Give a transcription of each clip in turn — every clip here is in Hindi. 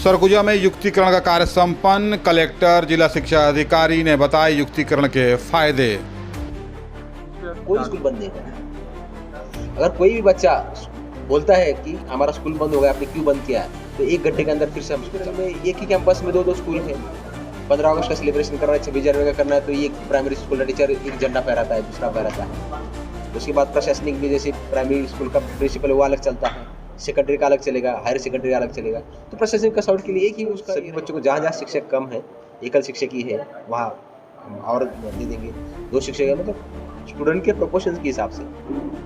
सरगुजा में युक्तिकरण का कार्य संपन्न। कलेक्टर जिला शिक्षा अधिकारी ने बताए युक्तिकरण के फायदे। कोई स्कूल बंद नहीं है। अगर कोई भी बच्चा बोलता है कि हमारा स्कूल बंद हो गया, आपने क्यों बंद किया है, तो 1 घंटे के अंदर फिर से हम स्कूल में एक ही कैंपस में दो स्कूल है। 15 अगस्त का सेलिब्रेशन करना है, 26 जनवरी का करना है, तो एक प्राइमरी स्कूल का टीचर एक झंडा फहराता है, दूसरा फहराता है। उसके बाद प्रशासनिक भी जैसे प्राइमरी स्कूल का प्रिंसिपल वो अलग चलता है, सेकेंडरी का अलग चलेगा, हायर सेकेंडरी का अलग चलेगा। तो प्रशासनिक का सॉल्व के लिए एक ही उसका सभी बच्चों को जहाँ शिक्षक कम है, एकल शिक्षक ही है, वहाँ और दे देंगे 2 शिक्षक है। मतलब स्टूडेंट के प्रोपोर्शन के हिसाब से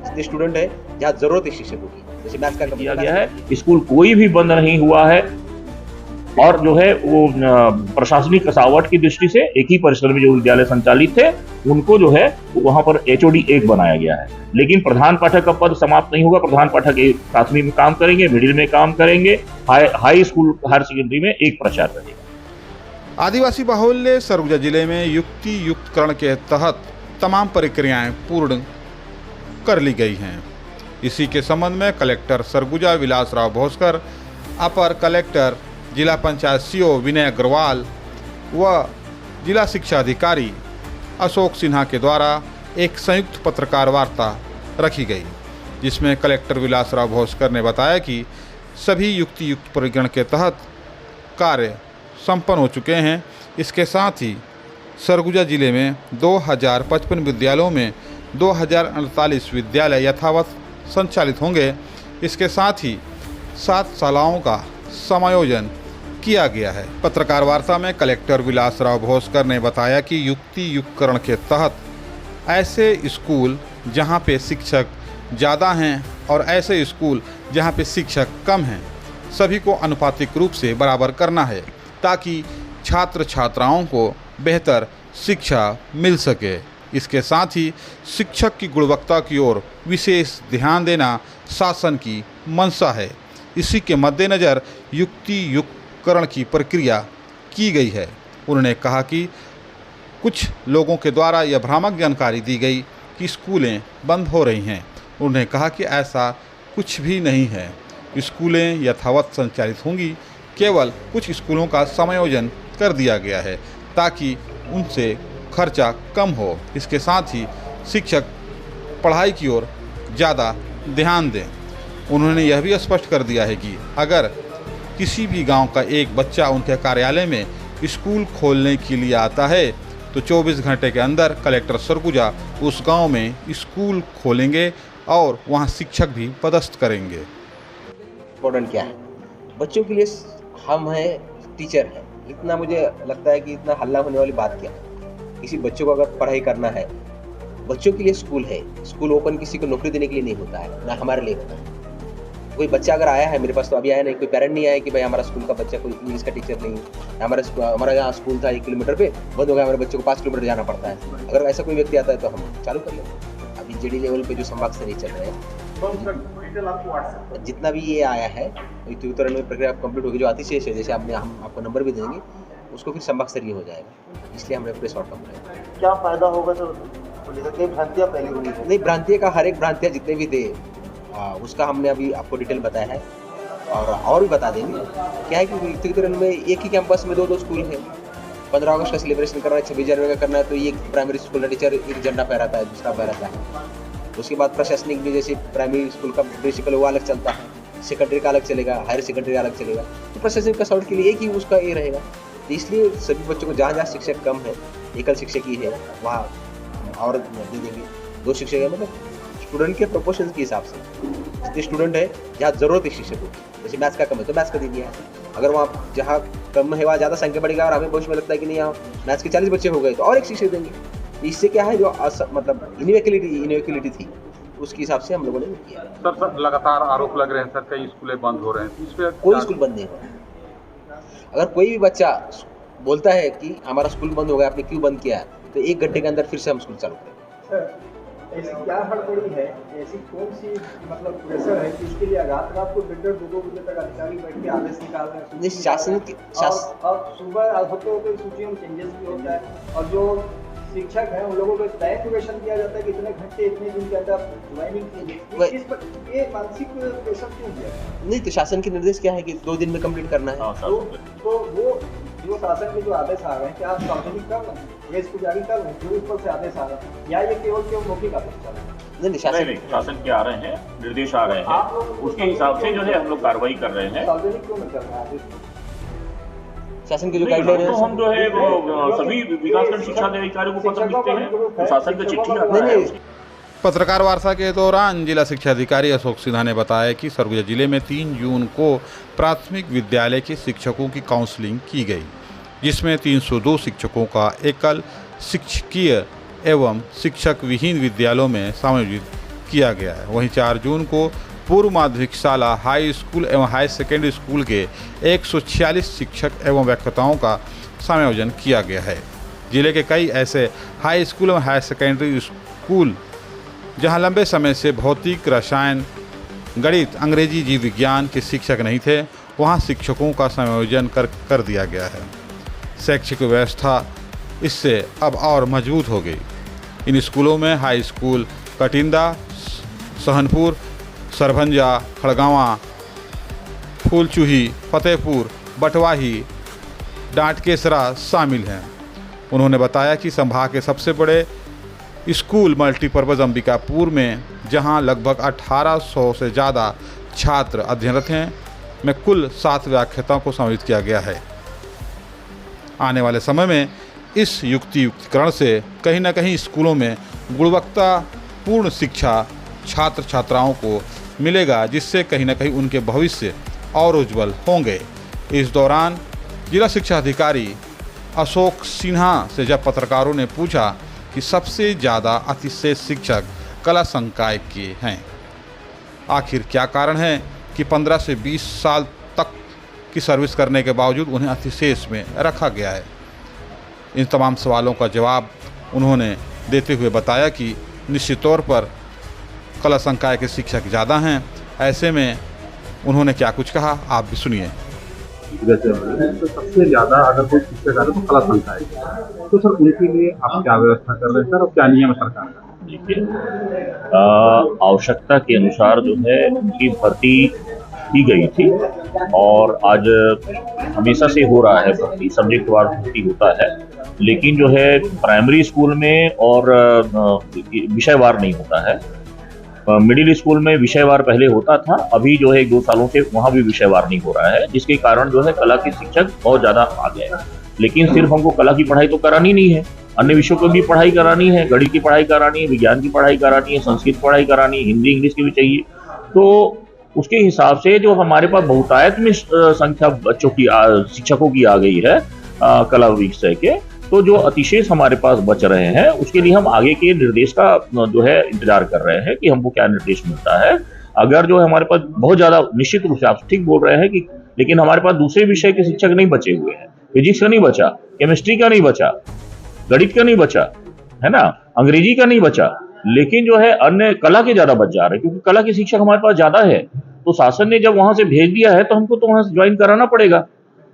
जितने स्टूडेंट है, जहाँ जरूरत है शिक्षकों की, जैसे मैथ्स का किया गया है। स्कूल कोई भी बंद नहीं हुआ है और जो है वो प्रशासनिक कसावट की दृष्टि से एक ही परिसर में जो विद्यालय संचालित थे उनको जो है वहां पर HOD 1 बनाया गया है। लेकिन प्रधान पाठक का पद समाप्त नहीं होगा। प्रधान पाठक एक प्राथमिक में काम करेंगे, मिडिल में काम करेंगे, हाई स्कूल हायर सेकेंडरी में एक प्राचार्य रहेगा। आदिवासी बाहुल्य सरगुजा जिले में युक्तिकरण के तहत तमाम प्रक्रियाएं पूर्ण कर ली गई हैं। इसी के संबंध में कलेक्टर सरगुजा विलासराव भोसकर, अपर कलेक्टर जिला पंचायत CO विनय अग्रवाल व जिला शिक्षा अधिकारी अशोक सिन्हा के द्वारा एक संयुक्त पत्रकार वार्ता रखी गई, जिसमें कलेक्टर विलासराव भोसकर ने बताया कि सभी युक्त प्रक्रिया के तहत कार्य संपन्न हो चुके हैं। इसके साथ ही सरगुजा जिले में 2055 विद्यालयों में 2048 विद्यालय यथावत संचालित होंगे। इसके साथ ही 7 शालाओं का समायोजन किया गया है। पत्रकार वार्ता में कलेक्टर विलासराव भोसकर ने बताया कि युक्तिकरण के तहत ऐसे स्कूल जहां पे शिक्षक ज़्यादा हैं और ऐसे स्कूल जहां पे शिक्षक कम हैं, सभी को आनुपातिक रूप से बराबर करना है ताकि छात्र छात्राओं को बेहतर शिक्षा मिल सके। इसके साथ ही शिक्षक की गुणवत्ता की ओर विशेष ध्यान देना शासन की मंशा है। इसी के मद्देनज़र युक्तिकरण की प्रक्रिया की गई है। उन्होंने कहा कि कुछ लोगों के द्वारा यह भ्रामक जानकारी दी गई कि स्कूलें बंद हो रही हैं। उन्होंने कहा कि ऐसा कुछ भी नहीं है, स्कूलें यथावत संचालित होंगी। केवल कुछ स्कूलों का समायोजन कर दिया गया है ताकि उनसे खर्चा कम हो। इसके साथ ही शिक्षक पढ़ाई की ओर ज़्यादा ध्यान दें। उन्होंने यह भी स्पष्ट कर दिया है कि अगर किसी भी गांव का एक बच्चा उनके कार्यालय में स्कूल खोलने के लिए आता है तो 24 घंटे के अंदर कलेक्टर सरगुजा उस गांव में स्कूल खोलेंगे और वहां शिक्षक भी पदस्थ करेंगे। इम्पोर्टेंट क्या है बच्चों के लिए, हम हैं टीचर हैं। इतना मुझे लगता है कि इतना हल्ला होने वाली बात क्या है। किसी बच्चों को अगर पढ़ाई करना है, बच्चों के लिए स्कूल है। स्कूल ओपन किसी को नौकरी देने के लिए नहीं होता है, ना हमारे लिए होता है। कोई बच्चा अगर आया है मेरे पास, तो अभी आया नहीं, कोई पेरेंट नहीं आया कि भाई हमारा स्कूल का बच्चा कोई इंग्लिश का टीचर नहीं है, हमारा यहाँ स्कूल था 1 किलोमीटर पे, बंद हो गया, हमारे बच्चे को 5 किलोमीटर जाना पड़ता है। अगर ऐसा कोई व्यक्ति आता है तो हम चालू कर लेंगे। अभी JD लेवल पे जो संवाद से नहीं चल रहे हैं, जितना भी ये आया है युक्तिकरण में प्रक्रिया कंप्लीट होगी, जो अतिशेष है, जैसे हम आपको नंबर भी देंगे, उसको फिर संवाक्षरीय हो जाएगा। इसलिए हमने प्रेस आउट कर क्या फायदा होगा सर? भ्रांतियाँ पहले होगी नहीं, भ्रांतियाँ का हर एक भ्रांतियाँ जितने भी दे उसका हमने अभी आपको डिटेल बताया है और भी बता देंगे। क्या है कि युक्तिकरण में एक ही कैंपस में दो स्कूल है। 15 अगस्त का सेलिब्रेशन करना है, 26 जनवरी का करना है, तो एक प्राइमरी स्कूल का टीचर एक झंडा फहराता है, दूसरा फहराता है। उसके बाद प्रशासनिक भी जैसे प्राइमरी स्कूल का प्रिंसिपल वो अलग चलता है, सेकेंडरी का अलग चलेगा, हायर सेकेंडरी का अलग चलेगा। तो प्रशासनिक का सॉल्व के लिए एक ही उसका ये रहेगा। तो इसलिए सभी बच्चों को जहाँ शिक्षक कम है, एकल शिक्षक ही है, वहाँ और दे देंगे 2 शिक्षक है। मतलब स्टूडेंट के प्रोपोर्शन के हिसाब से जितने स्टूडेंट है, जहाँ जरूरत है शिक्षकों की, जैसे मैथ्स का कम है तो मैथ्स का दे दिया है। अगर वहाँ जहाँ कम है वहाँ ज़्यादा संख्या बढ़ेगा और हमें भविष्य में लगता है कि नहीं यहाँ मैथ्स के 40 बच्चे हो गए तो और एक शिक्षक देंगे। इससे क्या है, जो मतलब इनइक्वलिटी थी, उसके हिसाब से हम लोगों ने किया। सर लगातार आरोप लग रहे हैं सर, कई स्कूलें बंद हो रहे हैं, इस पे कोई स्कूल बंद नहीं हो रहा। अगर कोई भी बच्चा बोलता है कि हमारा स्कूल बंद हो गया, आपने क्यों बंद किया है, तो 1 घंटे के अंदर फिर से हम स्कूल चालू करेंगे। ऐसी क्या हड़बड़ी है, ऐसी कौन सी मतलब प्रेशर है कि इसके लिए रात को 1:30-2 बजे तक अधिकारी बैठ के आदेश निकाल रहे हैं? शासन और सुबह होते होते सूची में चेंजेस भी होता है और जो शिक्षक हैं उन लोगों को तय ड्यूरेशन दिया जाता है कि इतने घंटे इतने दिन के अंदर ज्वाइनिंग कीजिए, ये मानसिक प्रेशर क्यों दिया? नहीं तो शासन के निर्देश क्या है कि 2 दिन में कंप्लीट करना है। तो वो जो शासन के जो आदेश आ रहे हैं क्या आप सार्वजनिक कर रहे हैं, ये इसको जारी कर रहे हैं जो ऊपर से आदेश आ रहा है, या ये केवल मौखिक आदेश चल रहा है? नहीं शासन के आ रहे हैं, निर्देश आ रहे हैं, उसके हिसाब से जो है हम लोग कार्रवाई कर रहे हैं। सार्वजनिक क्यों नहीं कर रहे हैं? शासन के जो गाइडलाइन तो हम जो है वो सभी विकासखंड शिक्षा अधिकारियों को पत्र लिखते हैं, तो शासन का चिट्ठी आता है। पत्रकार वार्ता के दौरान जिला शिक्षा अधिकारी अशोक सिन्हा ने बताया कि सरगुजा जिले में 3 जून को प्राथमिक विद्यालय के शिक्षकों की काउंसलिंग की गई, जिसमें 302 शिक्षकों का एकल शिक्षकीय एवं शिक्षक विहीन विद्यालयों में समायोजित किया गया है। वहीं 4 जून को पूर्व माध्यमिक शाला, हाई स्कूल एवं हाई सेकेंडरी स्कूल के 146 शिक्षक एवं व्याख्याताओं का समायोजन किया गया है। जिले के कई ऐसे हाई स्कूल एवं हाई सेकेंडरी स्कूल जहां लंबे समय से भौतिक, रसायन, गणित, अंग्रेजी, जीव विज्ञान के शिक्षक नहीं थे, वहां शिक्षकों का समायोजन कर दिया गया है। शैक्षिक व्यवस्था इससे अब और मजबूत हो गई। इन स्कूलों में हाई स्कूल कटिंदा, सहनपुर, सरभंजा, खड़गावा, फूलचूही, फतेहपुर, बटवाही, डांटकेसरा शामिल हैं। उन्होंने बताया कि संभाग के सबसे बड़े स्कूल मल्टीपर्पज़ अंबिकापुर में, जहां लगभग 1800 से ज़्यादा छात्र अध्ययनरत हैं, में कुल 7 व्याख्याताओं को समाहित किया गया है। आने वाले समय में इस युक्तिकरण से कहीं न कहीं स्कूलों में गुणवत्तापूर्ण शिक्षा छात्र छात्राओं को मिलेगा, जिससे कहीं न कहीं उनके भविष्य और उज्जवल होंगे। इस दौरान जिला शिक्षा अधिकारी अशोक सिन्हा से जब पत्रकारों ने पूछा कि सबसे ज़्यादा अतिशेष शिक्षक कला संकाय के हैं, आखिर क्या कारण है कि 15 से 20 साल तक की सर्विस करने के बावजूद उन्हें अतिशेष में रखा गया है। इन तमाम सवालों का जवाब उन्होंने देते हुए बताया कि निश्चित तौर पर कला संकाय के शिक्षक ज़्यादा हैं। ऐसे में उन्होंने क्या कुछ कहा, आप भी सुनिए। तो सबसे ज़्यादा अगर कोई शिक्षक आ रहे तो कला संकाय, तो सर उनके लिए आप क्या व्यवस्था कर रहे हैं सर, और क्या नियम सरकार का? देखिए, आवश्यकता के अनुसार जो है उनकी भर्ती की गई थी, और आज हमेशा से हो रहा है भर्ती, सब्जेक्ट वार भर्ती होता है, लेकिन जो है प्राइमरी स्कूल में और विषयवार नहीं होता है। मिडिल स्कूल में विषयवार पहले होता था, अभी जो है 1-2 सालों से वहाँ भी विषयवार नहीं हो रहा है, जिसके कारण जो है कला के शिक्षक बहुत ज़्यादा आ गए। लेकिन सिर्फ हमको कला की पढ़ाई तो करानी नहीं है, अन्य विषयों की भी पढ़ाई करानी है, गणित की पढ़ाई करानी है, विज्ञान की पढ़ाई करानी है, संस्कृत की पढ़ाई करानी है, हिंदी इंग्लिश की भी चाहिए। तो उसके हिसाब से जो हमारे पास बहुतायत में संख्या बच्चों की शिक्षकों की आ गई है कला विषय के, तो जो अतिशेष हमारे पास बच रहे हैं उसके लिए हम आगे के निर्देश का जो है इंतजार कर रहे हैं कि हमको क्या निर्देश मिलता है। अगर जो है हमारे पास बहुत ज़्यादा, निश्चित रूप से आप ठीक बोल रहे हैं कि, लेकिन हमारे पास दूसरे विषय के शिक्षक नहीं बचे हुए हैं। फिजिक्स का नहीं बचा, केमिस्ट्री का नहीं बचा, गणित का नहीं बचा, है ना, अंग्रेजी का नहीं बचा, लेकिन जो है अन्य कला के ज़्यादा बच जा रहे हैं, क्योंकि कला के शिक्षक हमारे पास ज़्यादा है। तो शासन ने जब वहाँ से भेज दिया है तो हमको तो वहाँ से ज्वाइन कराना पड़ेगा,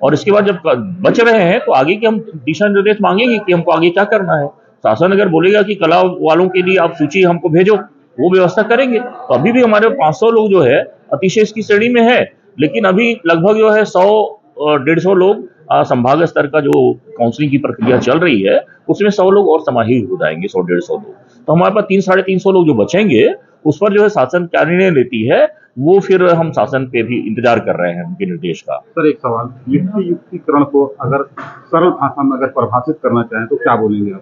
और इसके बाद जब बच रहे हैं तो आगे के हम दिशा निर्देश मांगेंगे कि हमको आगे क्या करना है। शासन अगर बोलेगा कि कला वालों के लिए आप सूची हमको भेजो, वो व्यवस्था करेंगे। तो अभी भी हमारे 500 लोग जो है अतिशेष की श्रेणी में है, लेकिन अभी लगभग जो है 100-150 लोग संभाग स्तर का जो काउंसलिंग की प्रक्रिया चल रही है उसमें 100 लोग और समाहित हो जाएंगे, 100-150 लोग। तो हमारे पास 300-350 लोग जो बचेंगे उस पर जो है शासन क्या निर्णय लेती है वो फिर हम शासन पे भी इंतजार कर रहे हैं उनके निर्देश का। सर एक सवाल, युक्तिकरण को अगर सरल भाषा में अगर परिभाषित करना चाहें तो क्या बोलेंगे आप?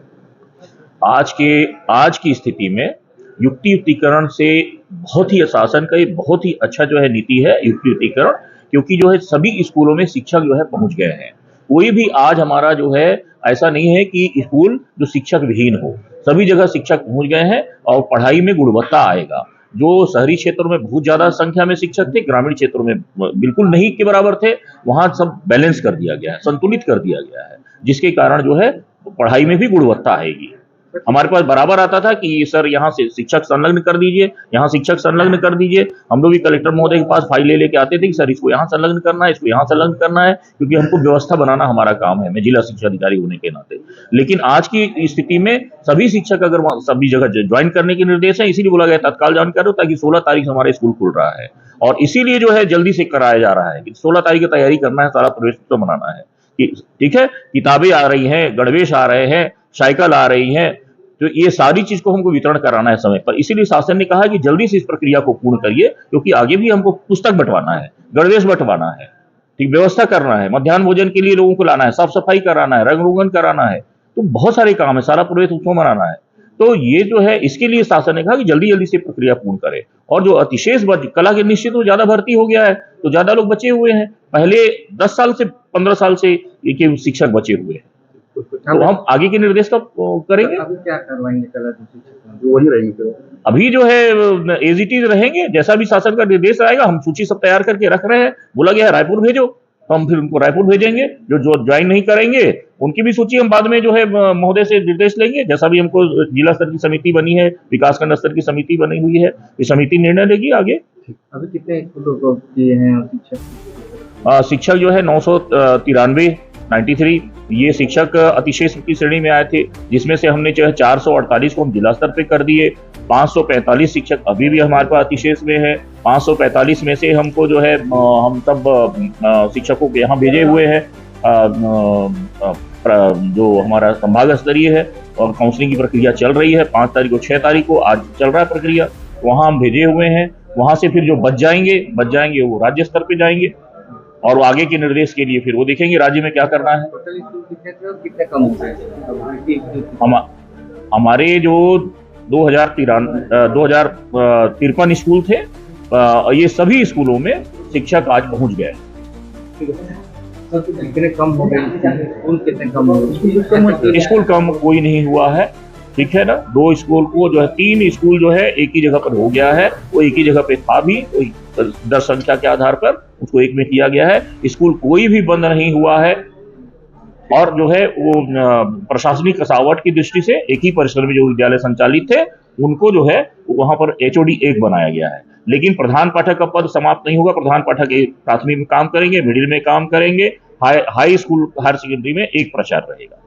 आज की स्थिति में युक्तिकरण से बहुत ही शासन का ये बहुत ही अच्छा जो है नीति है युक्तिकरण, क्योंकि जो है सभी स्कूलों में शिक्षक जो है पहुंच गए हैं। कोई भी आज हमारा जो है ऐसा नहीं है कि स्कूल जो शिक्षक विहीन हो, सभी जगह शिक्षक पहुंच गए हैं और पढ़ाई में गुणवत्ता आएगा। जो शहरी क्षेत्रों में बहुत ज्यादा संख्या में शिक्षक थे, ग्रामीण क्षेत्रों में बिल्कुल नहीं के बराबर थे, वहां सब बैलेंस कर दिया गया है, संतुलित कर दिया गया है, जिसके कारण जो है पढ़ाई में भी गुणवत्ता आएगी। हमारे पास बराबर आता था कि सर यहाँ से शिक्षक संलग्न कर दीजिए, यहाँ शिक्षक संलग्न कर दीजिए। हम लोग भी कलेक्टर महोदय के पास फाइल लेके आते थे कि सर इसको यहाँ संलग्न करना है, इसको यहाँ संलग्न करना है, क्योंकि हमको व्यवस्था बनाना हमारा काम है, मैं जिला शिक्षा अधिकारी होने के नाते। लेकिन आज की स्थिति में सभी शिक्षक अगर सभी जगह ज्वाइन करने के निर्देश है, इसीलिए बोला गया तत्काल ज्वाइन करो, ताकि 16 तारीख से हमारा स्कूल खुल रहा है। और इसीलिए जो है जल्दी से कराया जा रहा है कि 16 तारीख की तैयारी करना है, सारा प्रवेश उत्सव मनाना है। ठीक है, किताबें आ रही हैं, गणवेश आ रहे हैं, साइकिल आ रही हैं, तो ये सारी चीज को हमको वितरण कराना है समय पर। इसीलिए शासन ने कहा कि जल्दी से इस प्रक्रिया को पूर्ण करिए, क्योंकि आगे भी हमको पुस्तक बंटवाना है, गणवेश बंटवाना है, ठीक, व्यवस्था करना है, मध्याह्न भोजन के लिए लोगों को लाना है, साफ सफाई कराना है, रंग रोगन कराना है, तो बहुत सारे काम है, सारा प्रवेश उत्सव मनाना है। तो ये जो है इसके लिए शासन ने कहा कि जल्दी जल्दी से प्रक्रिया पूर्ण करे। और जो अतिशेष कला के निश्चित तो ज्यादा भर्ती हो गया है, तो ज्यादा लोग बचे हुए हैं, पहले 10 साल से 15 साल से ये शिक्षक बचे हुए हैं, तो हम आगे के निर्देश का करेंगे। अभी क्या करवाएंगे कला के शिक्षक? वही रहेंगे अभी जो है एज इट इज रहेंगे, जैसा भी शासन का निर्देश आएगा। हम सूची सब तैयार करके रख रहे हैं, बोला गया है रायपुर भेजो, तो हम फिर उनको रायपुर भेजेंगे। जो ज्वाइन नहीं करेंगे उनकी भी सूची हम बाद में जो है महोदय से निर्देश लेंगे। जैसा भी हमको जिला स्तर की समिति बनी है, विकासखंड स्तर की समिति बनी हुई है, ये समिति निर्णय लेगी आगे। अभी कितने स्कूलों किए हैं शिक्षक? शिक्षक जो है 993 ये शिक्षक अतिशेष की श्रेणी में आए थे, जिसमें से हमने जो है 448 को हम जिला स्तर पे कर दिए। 545 शिक्षक अभी भी हमारे पास अतिशेष में है। 545 में से हमको जो है हम सब शिक्षकों के यहाँ भेजे हुए हैं, जो हमारा संभाग स्तरीय है, और काउंसलिंग की प्रक्रिया चल रही है। 5 तारीख को 6 तारीख को आज चल रहा है प्रक्रिया, वहाँ हम भेजे हुए हैं। वहाँ से फिर जो बच जाएंगे वो राज्य स्तर पे जाएंगे, और वो आगे के निर्देश के लिए फिर वो देखेंगे राज्य में क्या करना है। कितने कम हो गए? हमारे जो 2053 स्कूल थे, ये सभी स्कूलों में शिक्षक आज पहुंच गए। कितने कम हो गए स्कूल? कितने कम हो गए? स्कूल कम कोई नहीं हुआ है, ठीक है ना। 2 स्कूल को जो है 3 स्कूल जो है एक ही जगह पर हो गया है। वो एक ही जगह पे था भी, दर संख्या के आधार पर उसको एक में किया गया है। स्कूल कोई भी बंद नहीं हुआ है, और जो है वो प्रशासनिक कसावट की दृष्टि से एक ही परिसर में जो विद्यालय संचालित थे उनको जो है वहां पर HOD 1 बनाया गया है। लेकिन प्रधान पाठक का पद समाप्त नहीं होगा। प्रधान पाठक एक प्राथमिक में काम करेंगे, मिडिल में काम करेंगे, हाई स्कूल हायर सेकेंडरी में एक प्राचार्य रहेगा।